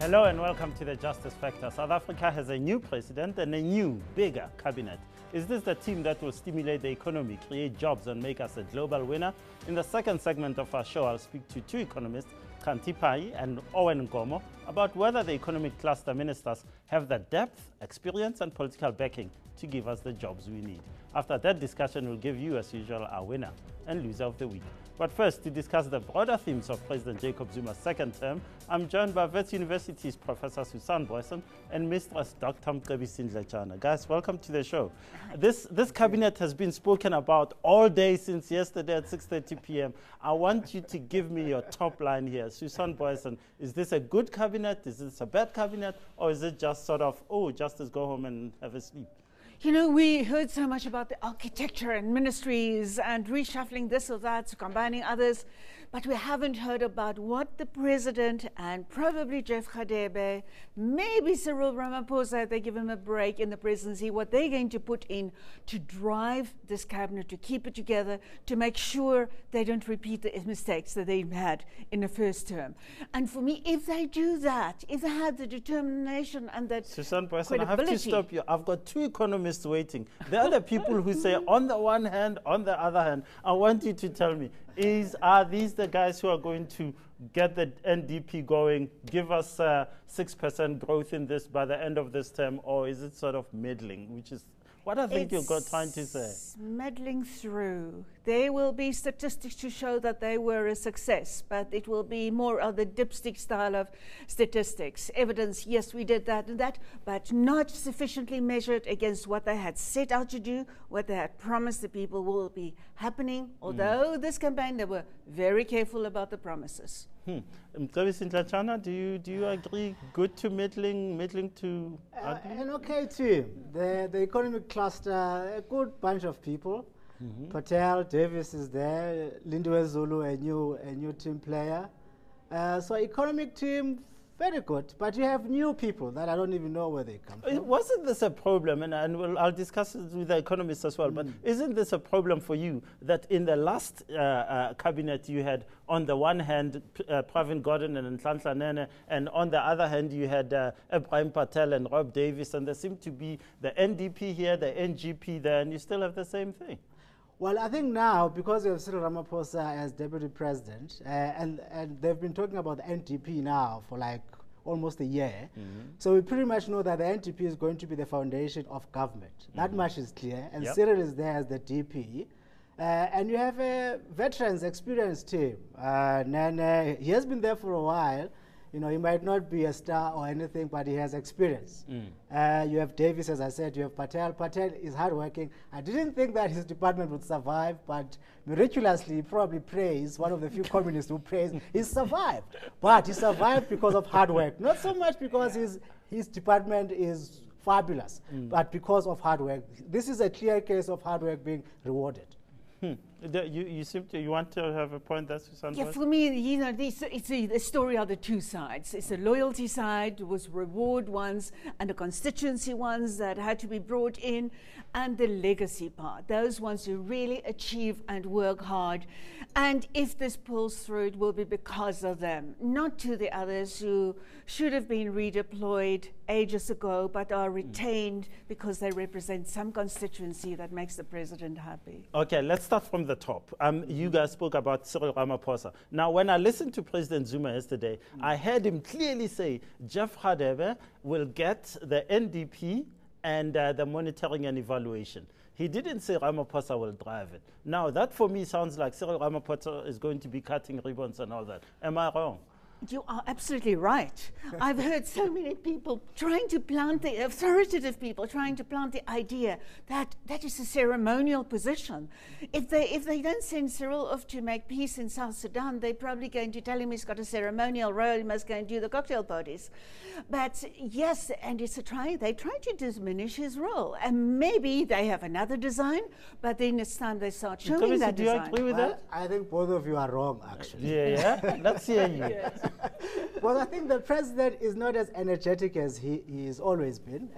Hello and welcome to the Justice Factor. South Africa has a new president and a new, bigger cabinet. Is this the team that will stimulate the economy, create jobs and make us a global winner? In the second segment of our show, I'll speak to two economists, Kanti Pai and Owen Ngomo, about whether the economic cluster ministers have the depth, experience and political backing to give us the jobs we need. After that discussion, we'll give you, as usual, our winner and loser of the week. But first, to discuss the broader themes of President Jacob Zuma's second term, I'm joined by Wits University's Professor Susan Booysen and Mistress Dr. Mcebisi Ndletyana. Guys, welcome to the show. This cabinet has been spoken about all day since yesterday at 6:30 p.m. I want you to give me your top line here. Susan Booysen, is this a good cabinet? Is this a bad cabinet? Or is it just sort of, oh, Justice, go home and have a sleep? You know, we heard so much about the architecture and ministries and reshuffling this or that, combining others, but we haven't heard about what the president and probably Jeff Radebe, maybe Cyril Ramaphosa, if they give him a break in the presidency, what they're going to put in to drive this cabinet, to keep it together, to make sure they don't repeat the mistakes that they've had in the first term. And for me, if they do that, if they have the determination and that Susan Booysen, I have to stop you. I've got two economists waiting. There are the people who say on the one hand, on the other hand. I want you to tell me, are these the guys who are going to get the NDP going, give us 6% growth in this by the end of this term, or is it sort of meddling, which is what I think you're trying to say? Meddling through. There will be statistics to show that they were a success, but it will be more of the dipstick style of statistics. Evidence, yes, we did that and that, but not sufficiently measured against what they had set out to do, what they had promised the people will be happening. Although this campaign, they were very careful about the promises. Mcebisi Ndletyana, do you agree? Good to meddling to ugly? An okay team. The economic cluster, a good bunch of people. Patel, Davis is there, Lindiwe Zulu, a new team player. So economic team, very good, but you have new people that I don't even know where they come from. Wasn't this a problem, and I'll discuss it with the economists as well, but isn't this a problem for you that in the last cabinet you had, on the one hand, Pravin Gordhan and Ndletyana, and on the other hand you had Ebrahim Patel and Rob Davis, and there seemed to be the NDP here, the NGP there, and you still have the same thing? Well, I think now, because we have Cyril Ramaphosa as deputy president, and they've been talking about the NDP now for like almost a year, so we pretty much know that the NDP is going to be the foundation of government. That much is clear, and Cyril is there as the DP. And you have a veterans experienced team. And he has been there for a while. You know, he might not be a star or anything, but he has experience. You have Davis, as I said, you have Patel. Patel is hardworking. I didn't think that his department would survive, but miraculously, he probably praised, one of the few communists who praised, he survived. But he survived because of hard work, not so much because his department is fabulous, but because of hard work. This is a clear case of hard work being rewarded. You want to have a point there, Susan? Yeah, for me, you know, it's the story of the two sides. It's the loyalty side, was reward ones, and the constituency ones that had to be brought in, and the legacy part. Those ones who really achieve and work hard. And if this pulls through, it will be because of them, not to the others who should have been redeployed ages ago, but are retained because they represent some constituency that makes the president happy. Okay, let's start from the top. You guys spoke about Cyril Ramaphosa. Now, when I listened to President Zuma yesterday, I heard him clearly say Jeff Radebe will get the NDP and the monitoring and evaluation. He didn't say Ramaphosa will drive it. Now, that for me sounds like Cyril Ramaphosa is going to be cutting ribbons and all that. Am I wrong? You are absolutely right. I've heard so many people trying to plant the authoritative people trying to plant the idea that that is a ceremonial position. If they don't send Cyril off to make peace in South Sudan, they're probably going to tell him he's got a ceremonial role. He must go and do the cocktail parties. But yes, and they try to diminish his role, and maybe they have another design. But then it's time they start showing that design. Do you agree with that? I think both of you are wrong, actually. Yeah. Let's hear you. Yes. Well, I think the president is not as energetic as he's always been.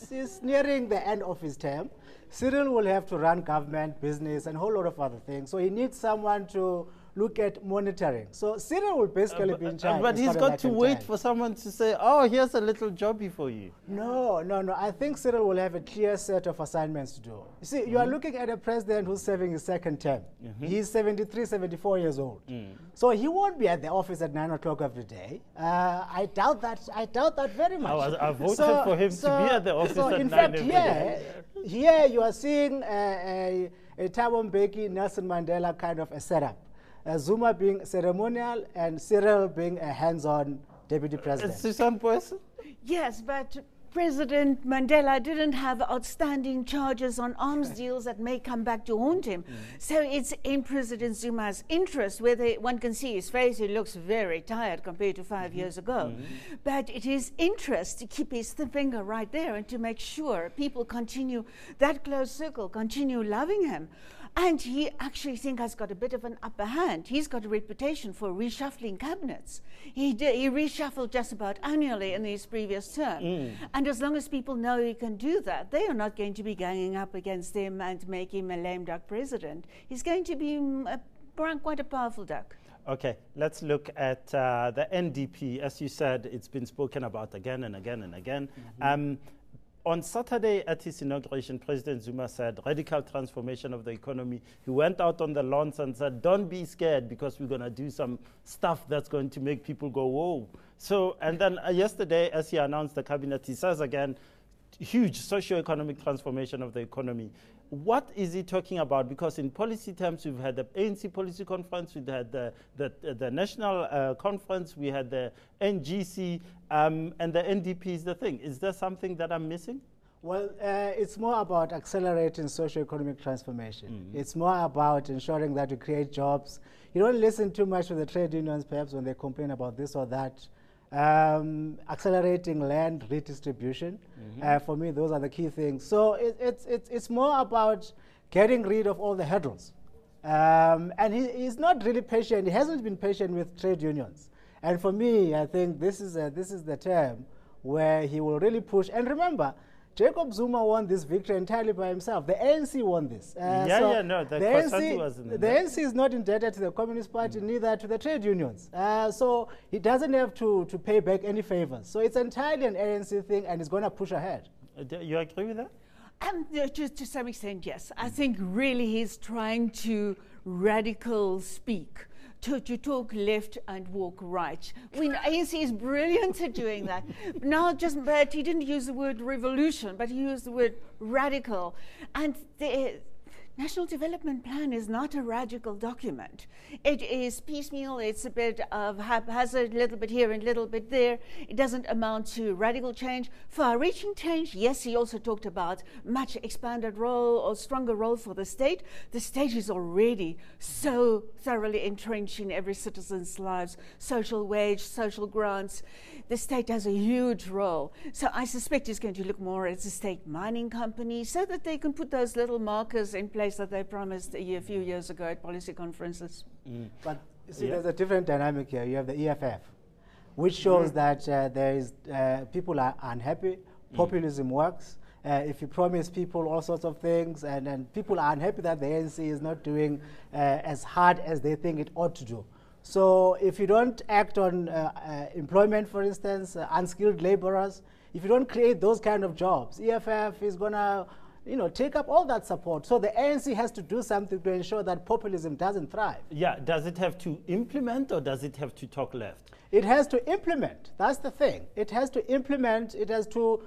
He's nearing the end of his term. Cyril will have to run government, business, and a whole lot of other things. So he needs someone to look at monitoring. So Cyril will basically be in charge. But he's got to wait for someone to say, oh, here's a little jobby for you. No. I think Cyril will have a clear set of assignments to do. You see, you are looking at a president who's serving his second term. He's 73, 74 years old. So he won't be at the office at 9 o'clock every day. I doubt that very much. I voted for him to be at the office at 9 every day. Here you are seeing a Thabo Mbeki, Nelson Mandela kind of a setup. Zuma being ceremonial and Cyril being a hands-on deputy president. Susan Booysen? Yes, but President Mandela didn't have outstanding charges on arms deals that may come back to haunt him. So it's in President Zuma's interest, whether one can see his face, he looks very tired compared to 5 years ago. But it is interest to keep his finger right there and to make sure people continue, that close circle, continue loving him. And he actually has got a bit of an upper hand. He's got a reputation for reshuffling cabinets. He reshuffled just about annually in his previous term. And as long as people know he can do that, they are not going to be ganging up against him and make him a lame duck president. He's going to be quite a powerful duck. Okay, let's look at the NDP. As you said, it's been spoken about again and again and again. On Saturday at his inauguration, President Zuma said, radical transformation of the economy. He went out on the lawns and said, don't be scared because we're going to do some stuff that's going to make people go, whoa. So, and then yesterday, as he announced the cabinet, he says again, huge socio-economic transformation of the economy. What is he talking about? Because in policy terms, we've had the ANC policy conference, we had the national conference, we had the NGC, and the NDP is the thing. Is there something that I'm missing? Well, it's more about accelerating socio-economic transformation. It's more about ensuring that we create jobs. You don't listen too much to the trade unions, perhaps, when they complain about this or that. Accelerating land redistribution. For me, those are the key things. So it's more about getting rid of all the hurdles. And he's not really patient. He hasn't been patient with trade unions. And for me, I think this is the term where he will really push. And remember, Jacob Zuma won this victory entirely by himself. The ANC won this. The ANC is not indebted to the Communist Party, neither to the trade unions. So he doesn't have to pay back any favors. So it's entirely an ANC thing, and it's going to push ahead. You agree with that? To some extent, yes. I think really he's trying to radical speak. To talk left and walk right. I mean, ANC is brilliant at doing that. But he didn't use the word revolution, but he used the word radical. And the National Development Plan is not a radical document. It is piecemeal. It's a bit of haphazard, a little bit here and a little bit there. It doesn't amount to radical change. Far-reaching change, yes, he also talked about much expanded role or stronger role for the state. The state is already so thoroughly entrenched in every citizen's lives, social wage, social grants. The state has a huge role. So I suspect he's going to look more at the state mining company so that they can put those little markers in place that they promised a few years ago at policy conferences. But you see, there's a different dynamic here. You have the EFF, which shows that people are unhappy, populism works. If you promise people all sorts of things, and then people are unhappy that the ANC is not doing as hard as they think it ought to do. So if you don't act on employment, for instance, unskilled laborers, if you don't create those kind of jobs, EFF is going to take up all that support. So the ANC has to do something to ensure that populism doesn't thrive. Yeah, does it have to implement or does it have to talk left? It has to implement. That's the thing. It has to implement. It has to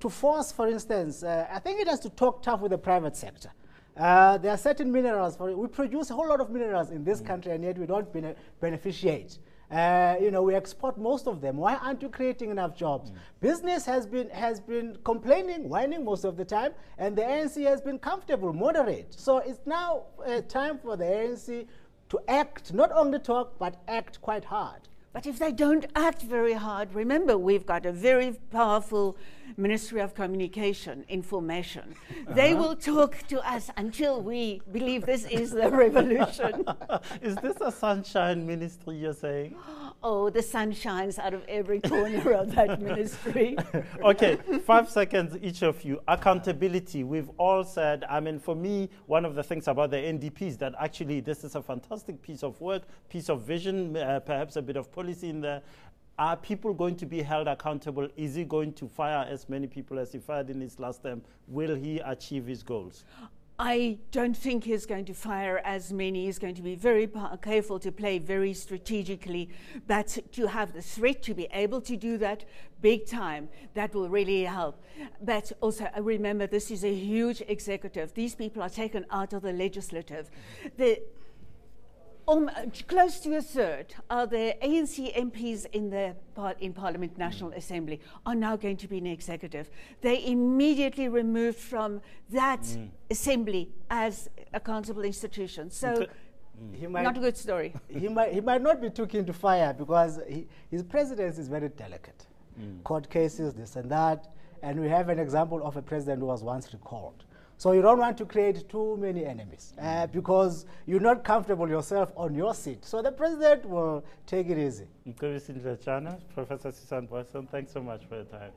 force, for instance, I think it has to talk tough with the private sector. There are certain minerals. We produce a whole lot of minerals in this country, and yet we don't beneficiate. We export most of them. Why aren't you creating enough jobs? Business has been complaining, whining most of the time, and the ANC has been comfortable, moderate. So it's now time for the ANC to act, not only talk, but act quite hard. But if they don't act very hard, remember, we've got a very powerful Ministry of Communication, Information. They will talk to us until we believe this is the revolution. Is this a sunshine ministry, you're saying? Oh, the sun shines out of every corner of that ministry. Okay, 5 seconds each of you. Accountability. We've all said, I mean, for me, one of the things about the NDP is that actually this is a fantastic piece of work, piece of vision, perhaps a bit of policy in there. Are people going to be held accountable? Is he going to fire as many people as he fired in his last term? Will he achieve his goals? I don't think he's going to fire as many. He's going to be very careful to play very strategically, but to have the threat to be able to do that big time, that will really help. But also remember, this is a huge executive. These people are taken out of the legislative. Close to a third of the ANC MPs in Parliament National Assembly are now going to be in executive. They immediately removed from that assembly as accountable institutions. So, not a good story. He might not be too keen to fire because his presidency is very delicate. Court cases, this and that, and we have an example of a president who was once recalled. So you don't want to create too many enemies because you're not comfortable yourself on your seat. So the president will take it easy. Mcebisi, Ndletyana, Professor Booysen, thanks so much for your time.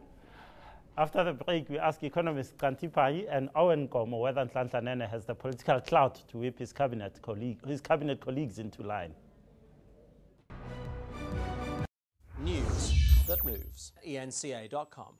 After the break, we ask economists Kanti Pai and Owen Komo whether Ndletyana has the political clout to whip his cabinet colleagues into line. News that moves. ENCA.com.